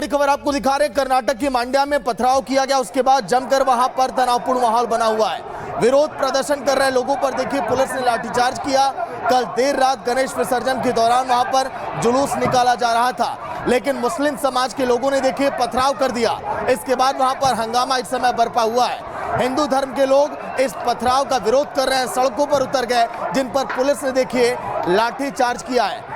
बड़ी खबर आपको दिखा रहे हैं। कर्नाटक की मांड्या में पथराव किया गया, उसके बाद जमकर वहां पर तनावपूर्ण माहौल बना हुआ है। विरोध प्रदर्शन कर रहे लोगों पर देखिए पुलिस ने लाठीचार्ज किया। कल देर रात गणेश विसर्जन के दौरान वहां पर जुलूस निकाला जा रहा था, लेकिन मुस्लिम समाज के लोगों ने देखिए पथराव कर दिया। इसके बाद वहां पर हंगामा इस समय बरपा हुआ है। हिंदू धर्म के लोग इस पथराव का विरोध कर रहे हैं, सड़कों पर उतर गए, जिन पर पुलिस ने देखिए लाठीचार्ज किया है।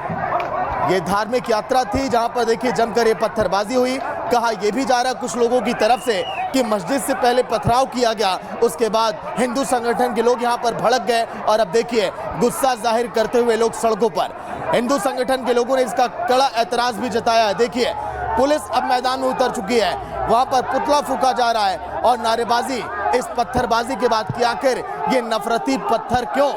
ये धार्मिक यात्रा थी जहां पर देखिए जमकर ये पत्थरबाजी हुई। कहा यह भी जा रहा कुछ लोगों की तरफ से कि मस्जिद से पहले पथराव किया गया, उसके बाद हिंदू संगठन के लोग यहां पर भड़क गए और अब देखिए गुस्सा जाहिर करते हुए लोग सड़कों पर। हिंदू संगठन के लोगों ने इसका कड़ा ऐतराज भी जताया है। देखिए पुलिस अब मैदान में उतर चुकी है, वहां पर पुतला फूंका जा रहा है और नारेबाजी इस पत्थरबाजी के बाद कि आखिर ये नफरती पत्थर क्यों?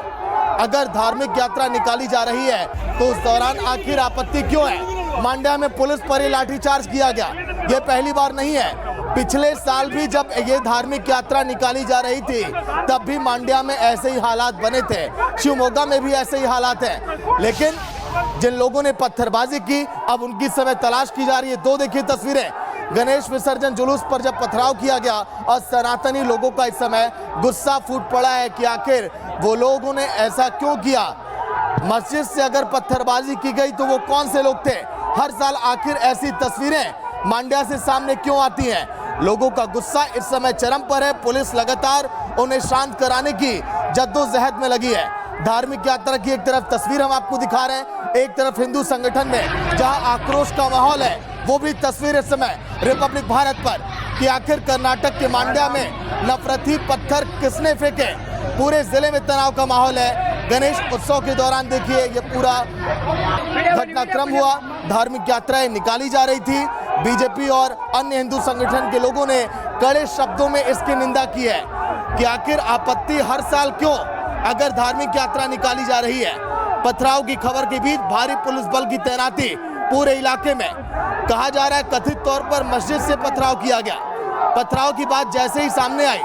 अगर धार्मिक यात्रा निकाली जा रही है तो उस दौरान आखिर आपत्ति क्यों है? मांड्या में पुलिस पर ये लाठीचार्ज किया गया, ये पहली बार नहीं है। पिछले साल भी जब ये धार्मिक यात्रा निकाली जा रही थी तब भी मांड्या में ऐसे ही हालात बने थे, शिवमोगा में भी ऐसे ही हालात हैं। लेकिन जिन लोगों ने पत्थरबाजी की अब उनकी समय तलाश की जा रही है। दो देखिए तस्वीरें, गणेश विसर्जन जुलूस पर जब पथराव किया गया और सनातनी लोगों का इस समय गुस्सा फूट पड़ा है कि आखिर वो लोगों ने ऐसा क्यों किया। मस्जिद से अगर पत्थरबाजी की गई तो वो कौन से लोग थे? हर साल आखिर ऐसी तस्वीरें मांड्या से सामने क्यों आती हैं? लोगों का गुस्सा इस समय चरम पर है। पुलिस लगातार उन्हें शांत कराने की जद्दोजहद में लगी है। धार्मिक यात्रा की एक तरफ तस्वीर हम आपको दिखा रहे हैं, एक तरफ हिंदू संगठन में जहां आक्रोश का माहौल है, वो भी तस्वीर इस समय रिपब्लिक भारत पर कि आखिर कर्नाटक के मांड्या में नफरती पत्थर किसने फेंके। पूरे जिले में तनाव का माहौल है। गणेश उत्सव के दौरान देखिए ये पूरा घटनाक्रम हुआ, धार्मिक यात्राएं निकाली जा रही थी। बीजेपी और अन्य हिंदू संगठन के लोगों ने कड़े शब्दों में इसकी निंदा की है कि आखिर आपत्ति हर साल क्यों अगर धार्मिक यात्रा निकाली जा रही है। पथराव की खबर के बीच भारी पुलिस बल की तैनाती पूरे इलाके में। कहा जा रहा है कथित तौर पर मस्जिद से पथराव किया गया। पथराव की बात जैसे ही सामने आई,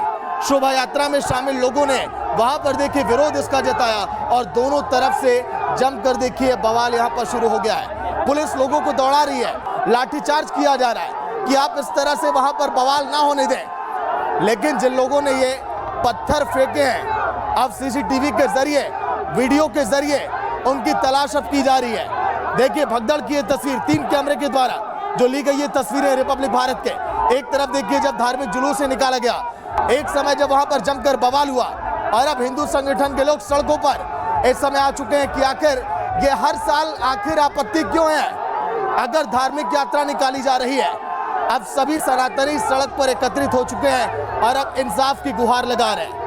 शोभा यात्रा में शामिल लोगों ने वहां पर देखिए विरोध इसका जताया और दोनों तरफ से जमकर देखिए बवाल यहां पर शुरू हो गया है। पुलिस लोगों को दौड़ा रही है, लाठीचार्ज किया जा रहा है कि आप इस तरह से वहां पर बवाल ना होने दें। लेकिन जिन लोगों ने ये पत्थर फेंके हैं अब सीसीटीवी के जरिए, वीडियो के जरिए उनकी तलाश अब की जा रही है। देखिए भगदड़ की ये तस्वीर 3 कैमरे के द्वारा जो ली गई ये तस्वीरें रिपब्लिक भारत के। एक तरफ देखिए जब धार्मिक जुलूस से निकाला गया, एक समय जब वहां पर जमकर बवाल हुआ और अब हिंदू संगठन के लोग सड़कों पर इस समय आ चुके हैं कि आखिर ये हर साल आखिर आपत्ति क्यों है अगर धार्मिक यात्रा निकाली जा रही है। अब सभी सनातनी सड़क पर एकत्रित हो चुके हैं और अब इंसाफ की गुहार लगा रहे हैं।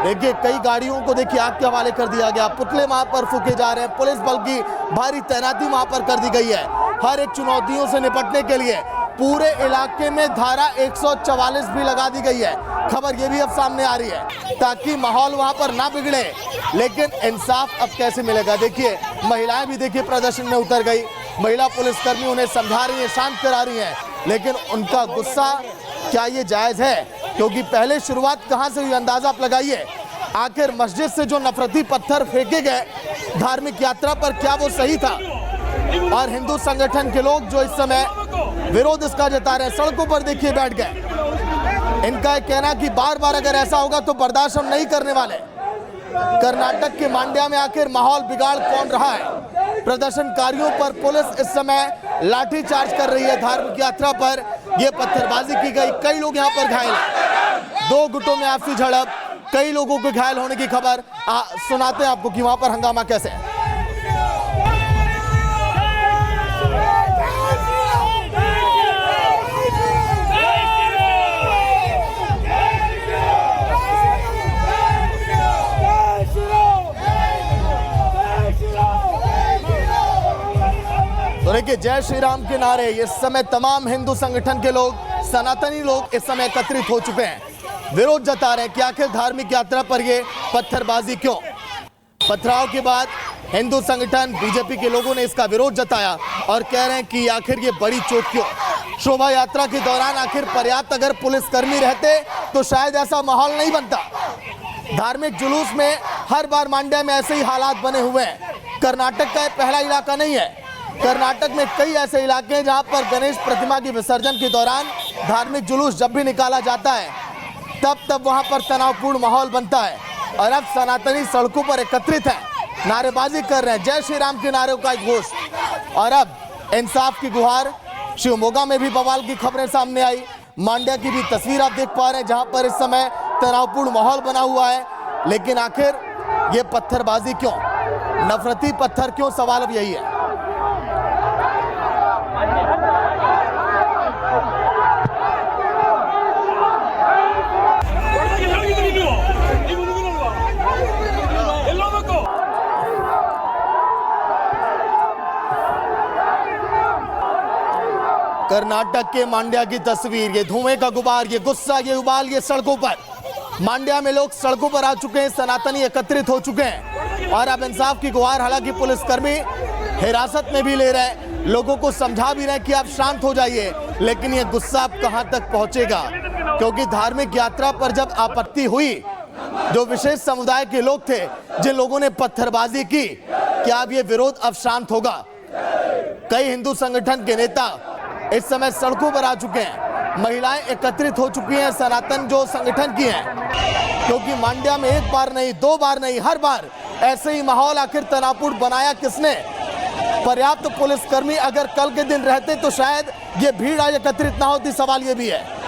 देखिए कई गाड़ियों को देखिए आग के हवाले कर दिया गया, पुतले वहां पर फूके जा रहे हैं, पुलिस बल की भारी तैनाती वहां पर कर दी गई है। हर एक चुनौतियों से निपटने के लिए पूरे इलाके में धारा 144 भी लगा दी गई है। खबर ये भी अब सामने आ रही है ताकि माहौल वहां पर ना बिगड़े। लेकिन इंसाफ अब कैसे मिलेगा? देखिए महिलाएं भी देखिए प्रदर्शन में उतर गई, महिला पुलिसकर्मी उन्हें समझा रही है, शांत करा रही है, लेकिन उनका गुस्सा क्या ये जायज है? क्योंकि पहले शुरुआत कहां से हुई अंदाजा आप लगाइए। आखिर मस्जिद से जो नफरती पत्थर फेंके गए धार्मिक यात्रा पर, क्या वो सही था? और हिंदू संगठन के लोग जो इस समय विरोध इसका जता रहे हैं, सड़कों पर देखिए बैठ गए। इनका कहना कि बार बार अगर ऐसा होगा तो बर्दाश्त हम नहीं करने वाले। कर्नाटक के मांड्या में आखिर माहौल बिगाड़ कौन रहा है? प्रदर्शनकारियों पर पुलिस इस समय लाठीचार्ज कर रही है। धार्मिक यात्रा पर यह पत्थरबाजी की गई, कई लोग यहां पर घायल हैं। 2 गुटों में आपसी झड़प, कई लोगों को घायल होने की खबर। सुनाते हैं आपको कि वहां पर हंगामा कैसे है। तो देखिए जय श्री राम के नारे इस समय तमाम हिंदू संगठन के लोग, सनातनी लोग इस समय एकत्रित हो चुके हैं, विरोध जता रहे हैं कि आखिर धार्मिक यात्रा पर ये पत्थरबाजी क्यों। पथराव के बाद हिंदू संगठन बीजेपी के लोगों ने इसका विरोध जताया और कह रहे हैं कि आखिर ये बड़ी चोट क्यों। शोभा यात्रा के दौरान आखिर पर्याप्त अगर पुलिसकर्मी रहते तो शायद ऐसा माहौल नहीं बनता। धार्मिक जुलूस में हर बार मांड्या में ऐसे ही हालात बने हुए हैं। कर्नाटक का पहला इलाका नहीं है, कर्नाटक में कई ऐसे इलाके हैं जहां पर गणेश प्रतिमा की विसर्जन के दौरान धार्मिक जुलूस जब भी निकाला जाता है तब वहां पर तनावपूर्ण माहौल बनता है और अब सनातनी सड़कों पर एकत्रित है, नारेबाजी कर रहे हैं, जय श्री राम के नारों का घोष। और अब इंसाफ की गुहार। शिवमोगा में भी बवाल की खबरें सामने आई। मांड्या की भी तस्वीर आप देख पा रहे हैं जहां पर इस समय तनावपूर्ण माहौल बना हुआ है। लेकिन आखिर ये पत्थरबाजी क्यों, नफरती पत्थर क्यों, सवाल अब यही है। कर्नाटक के मांड्या की तस्वीर, ये धुएं का गुबार, ये गुस्सा, ये उबाल, ये सड़कों पर। मांड्या में लोग सड़कों पर आ चुके हैं, सनातनी एकत्रित हो चुके हैं और अब इंसाफ की गुहार। हालांकि पुलिसकर्मी हिरासत में भी ले रहे हैं, लोगों को समझा भी रहे हैं कि आप शांत हो जाइए, लेकिन ये गुस्सा अब कहां तक पहुंचेगा? क्योंकि धार्मिक यात्रा पर जब आपत्ति हुई, जो विशेष समुदाय के लोग थे जिन लोगों ने पत्थरबाजी की, क्या अब ये विरोध अब शांत होगा? कई हिंदू संगठन के नेता इस समय सड़कों पर आ चुके हैं, महिलाएं एकत्रित हो चुकी हैं सनातन जो संगठन की हैं, क्योंकि मांड्या में एक बार नहीं, दो बार नहीं, हर बार ऐसे ही माहौल आखिर तनावपूर्ण बनाया किसने? पर्याप्त पुलिसकर्मी अगर कल के दिन रहते तो शायद ये भीड़ आज एकत्रित ना होती, सवाल ये भी है।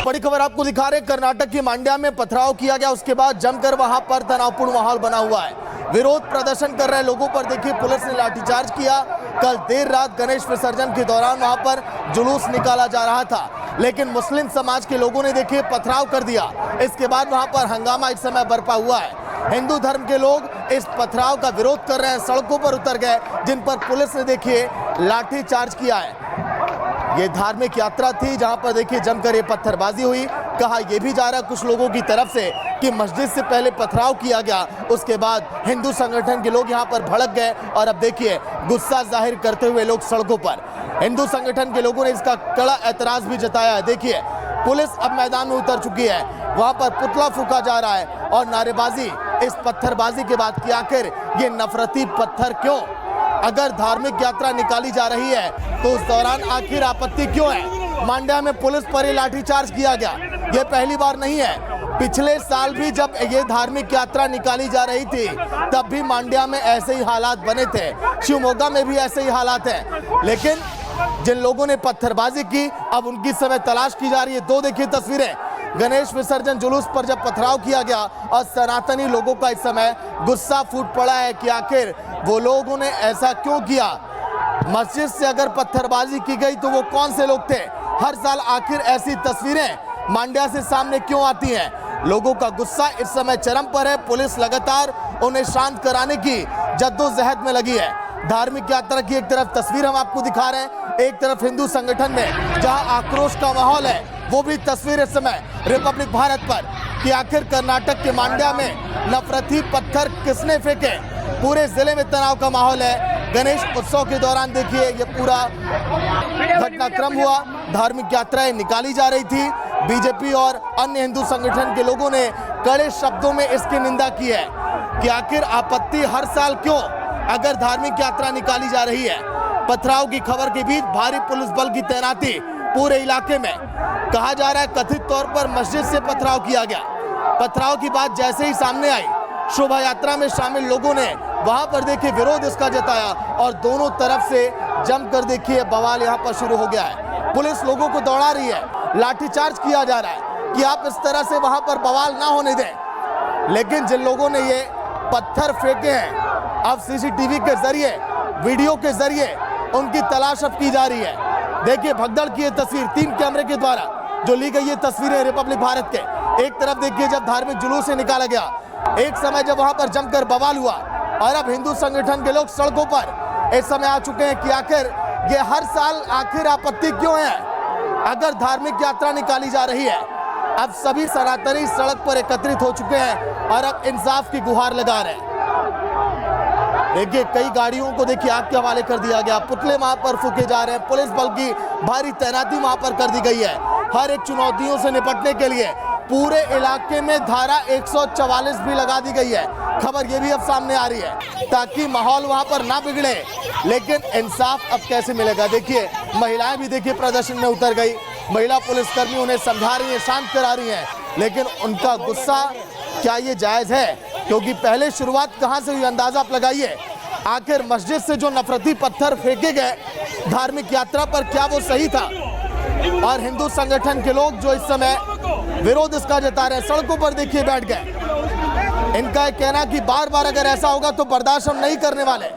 बड़ी खबर आपको दिखा रहे हैं, कर्नाटक की मांड्या में पथराव किया गया, उसके बाद जमकर वहां पर तनावपूर्ण माहौल बना हुआ है। विरोध प्रदर्शन कर रहे लोगों पर देखिए पुलिस ने लाठीचार्ज किया। कल देर रात गणेश विसर्जन के दौरान वहां पर जुलूस निकाला जा रहा था, लेकिन मुस्लिम समाज के लोगों ने देखिए पथराव कर दिया। इसके बाद वहां पर हंगामा इस समय बरपा हुआ है। हिंदू धर्म के लोग इस पथराव का विरोध कर रहे हैं, सड़कों पर उतर गए, जिन पर पुलिस ने देखिए लाठीचार्ज किया है। ये धार्मिक यात्रा थी जहां पर देखिए जमकर ये पत्थरबाजी हुई। कहा यह भी जा रहा कुछ लोगों की तरफ से कि मस्जिद से पहले पथराव किया गया, उसके बाद हिंदू संगठन के लोग यहां पर भड़क गए और अब देखिए गुस्सा जाहिर करते हुए लोग सड़कों पर। हिंदू संगठन के लोगों ने इसका कड़ा ऐतराज भी जताया है। देखिए पुलिस अब मैदान में उतर चुकी है, वहां पर पुतला फूंका जा रहा है और नारेबाजी इस पत्थरबाजी के बाद कि आखिर ये नफरती पत्थर क्यों? अगर धार्मिक यात्रा निकाली जा रही है तो उस दौरान आखिर आपत्ति क्यों है? मांड्या में पुलिस पर ही लाठीचार्ज किया गया, ये पहली बार नहीं है। पिछले साल भी जब ये धार्मिक यात्रा निकाली जा रही थी तब भी मांड्या में ऐसे ही हालात बने थे, शिवमोगा में भी ऐसे ही हालात हैं। लेकिन जिन लोगों ने पत्थरबाजी की अब उनकी समय तलाश की जा रही है। दो देखिए तस्वीरें, गणेश विसर्जन जुलूस पर जब पथराव किया गया और सनातनी लोगों का इस समय गुस्सा फूट पड़ा है कि आखिर वो लोगों ने ऐसा क्यों किया। मस्जिद से अगर पत्थरबाजी की गई तो वो कौन से लोग थे? हर साल आखिर ऐसी तस्वीरें मांड्या से सामने क्यों आती हैं? लोगों का गुस्सा इस समय चरम पर है। पुलिस लगातार उन्हें शांत कराने की जद्दोजहद में लगी है। धार्मिक यात्रा की एक तरफ तस्वीर हम आपको दिखा रहे हैं, एक तरफ हिंदू संगठन में जहां आक्रोश का माहौल है, वो भी तस्वीर इस समय रिपब्लिक भारत पर कि आखिर कर्नाटक के मांड्या में नफरती पत्थर किसने फेंके। पूरे जिले में तनाव का माहौल है। गणेश उत्सव के दौरान देखिए ये पूरा घटनाक्रम हुआ, धार्मिक यात्राएं निकाली जा रही थी। बीजेपी और अन्य हिंदू संगठन के लोगों ने कड़े शब्दों में इसकी निंदा की है कि आखिर आपत्ति हर साल क्यों अगर धार्मिक यात्रा निकाली जा रही है। पथराव की खबर के बीच भारी पुलिस बल की तैनाती पूरे इलाके में। कहा जा रहा है कथित तौर पर मस्जिद से पथराव किया गया। पथराव की बात जैसे ही सामने आई, शोभा यात्रा में शामिल लोगों ने वहां पर देखिए विरोध इसका जताया और दोनों तरफ से जमकर देखिए बवाल यहां पर शुरू हो गया है। पुलिस लोगों को दौड़ा रही है, लाठीचार्ज किया जा रहा है। कि आप इस तरह से वहां पर बवाल ना होने दें, लेकिन जिन लोगों ने ये पत्थर फेंके हैं, अब सीसीटीवी के जरिए, वीडियो के जरिए उनकी तलाश अब की जा रही है। देखिए भगदड़ की ये तस्वीर 3 कैमरे के द्वारा जो ली गई ये तस्वीरें रिपब्लिक भारत के। एक तरफ देखिए जब धार्मिक जुलूस से निकाला गया, एक समय जब वहां पर जमकर बवाल हुआ, और अब हिंदू संगठन के लोग सड़कों पर इस समय आ चुके हैं कि आखिर ये हर साल आखिर आपत्ति क्यों है। अगर धार्मिक यात्रा निकाली जा रही है, अब सभी सनातनी सड़क पर एकत्रित हो चुके हैं और अब इंसाफ की गुहार लगा रहे हैं। देखिए कई गाड़ियों को देखिए आग के हवाले कर दिया गया, पुतले वहां पर फूके जा रहे हैं, पुलिस बल की भारी तैनाती वहां पर कर दी गई है। हर एक चुनौतियों से निपटने के लिए पूरे इलाके में धारा 144 भी लगा दी गई है। खबर ये भी अब सामने आ रही है ताकि माहौल वहां पर ना बिगड़े, लेकिन इंसाफ अब कैसे मिलेगा। देखिए महिलाएं भी देखिए प्रदर्शन में उतर गई, महिला पुलिसकर्मी उन्हें समझा रही हैं, शांत करा रही हैं, लेकिन उनका गुस्सा क्या ये जायज है? क्योंकि पहले शुरुआत कहां से हुई अंदाजा आप लगाइए। आखिर मस्जिद से जो नफरती पत्थर फेंके गए धार्मिक यात्रा पर, क्या वो सही था? और हिंदू संगठन के लोग जो इस समय विरोध इसका जता रहे हैं, सड़कों पर देखिए बैठ गए। इनका कहना कि बार बार अगर ऐसा होगा तो बर्दाश्त हम नहीं करने वाले।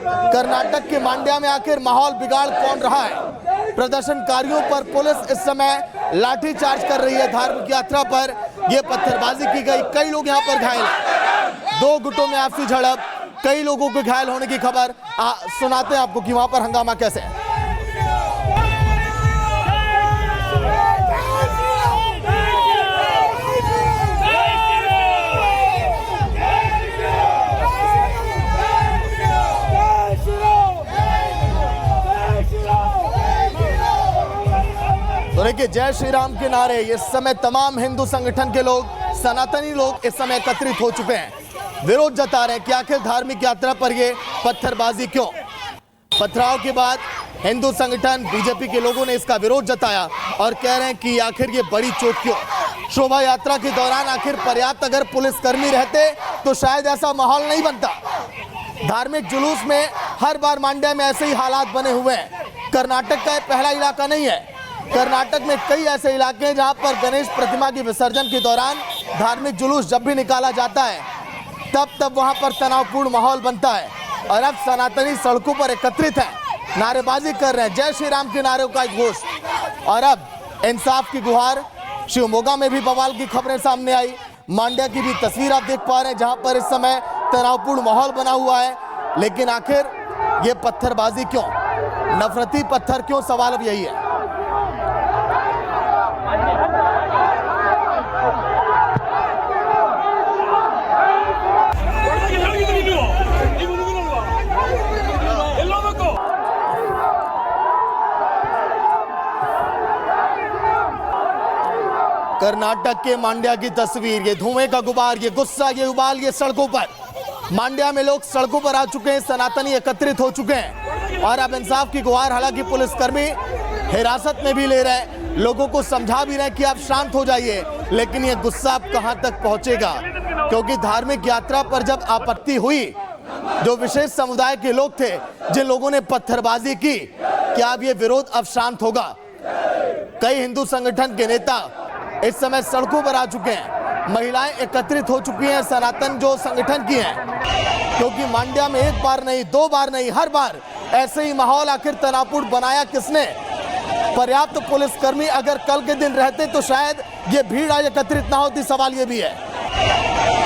कर्नाटक के मांड्या में आखिर माहौल बिगाड़ कौन रहा है? प्रदर्शनकारियों पर पुलिस इस समय लाठीचार्ज कर रही है। धार्मिक यात्रा पर यह पत्थरबाजी की गई, कई लोग यहां पर घायल हैं। 2 गुटों में आपसी झड़प, कई लोगों को घायल होने की खबर। सुनाते हैं आपको कि वहां पर हंगामा कैसे है। तो देखिए जय श्री राम के नारे इस समय तमाम हिंदू संगठन के लोग, सनातनी लोग इस समय एकत्रित हो चुके हैं, विरोध जता रहे हैं कि आखिर धार्मिक यात्रा पर ये पत्थरबाजी क्यों। पथराव के बाद हिंदू संगठन बीजेपी के लोगों ने इसका विरोध जताया और कह रहे हैं कि आखिर ये बड़ी चोट क्यों। शोभा यात्रा के दौरान आखिर पर्याप्त अगर पुलिसकर्मी रहते तो शायद ऐसा माहौल नहीं बनता। धार्मिक जुलूस में हर बार मांड्या में ऐसे ही हालात बने हुए हैं। कर्नाटक का पहला इलाका नहीं है, कर्नाटक में कई ऐसे इलाके हैं जहां पर गणेश प्रतिमा के विसर्जन के दौरान धार्मिक जुलूस जब भी निकाला जाता है तब वहां पर तनावपूर्ण माहौल बनता है। और अब सनातनी सड़कों पर एकत्रित है, नारेबाजी कर रहे हैं, जय श्री राम के नारों का एक घोष, और अब इंसाफ की गुहार। शिवमोगा में भी बवाल की खबरें सामने आई। मांड्या की भी तस्वीर आप देख पा रहे हैं जहां पर इस समय तनावपूर्ण माहौल बना हुआ है। लेकिन आखिर ये पत्थरबाजी क्यों, नफरती पत्थर क्यों, सवाल अब यही है। कर्नाटक के मांड्या की तस्वीर, ये धुएं का गुबार, ये गुस्सा, ये उबाल, ये सड़कों पर। मांड्या में लोग सड़कों पर आ चुके हैं, सनातनी एकत्रित हो चुके हैं और अब इंसाफ की गुहार। हालांकि पुलिसकर्मी हिरासत में भी ले रहे हैं, लोगों को समझा भी रहे हैं कि आप शांत हो जाइए, लेकिन ये गुस्सा अब कहां तक पहुंचेगा? क्योंकि धार्मिक यात्रा पर जब आपत्ति हुई, जो विशेष समुदाय के लोग थे जिन लोगों ने पत्थरबाजी की, क्या अब ये विरोध अब शांत होगा? कई हिंदू संगठन के नेता इस समय सड़कों पर आ चुके हैं, महिलाएं एकत्रित हो चुकी हैं, सनातन जो संगठन की हैं, क्योंकि मांड्या में एक बार नहीं, 2 बार नहीं, हर बार ऐसे ही माहौल आखिर तनावपूर्ण बनाया किसने? पर्याप्त पुलिसकर्मी अगर कल के दिन रहते तो शायद ये भीड़ आज एकत्रित ना होती, सवाल ये भी है।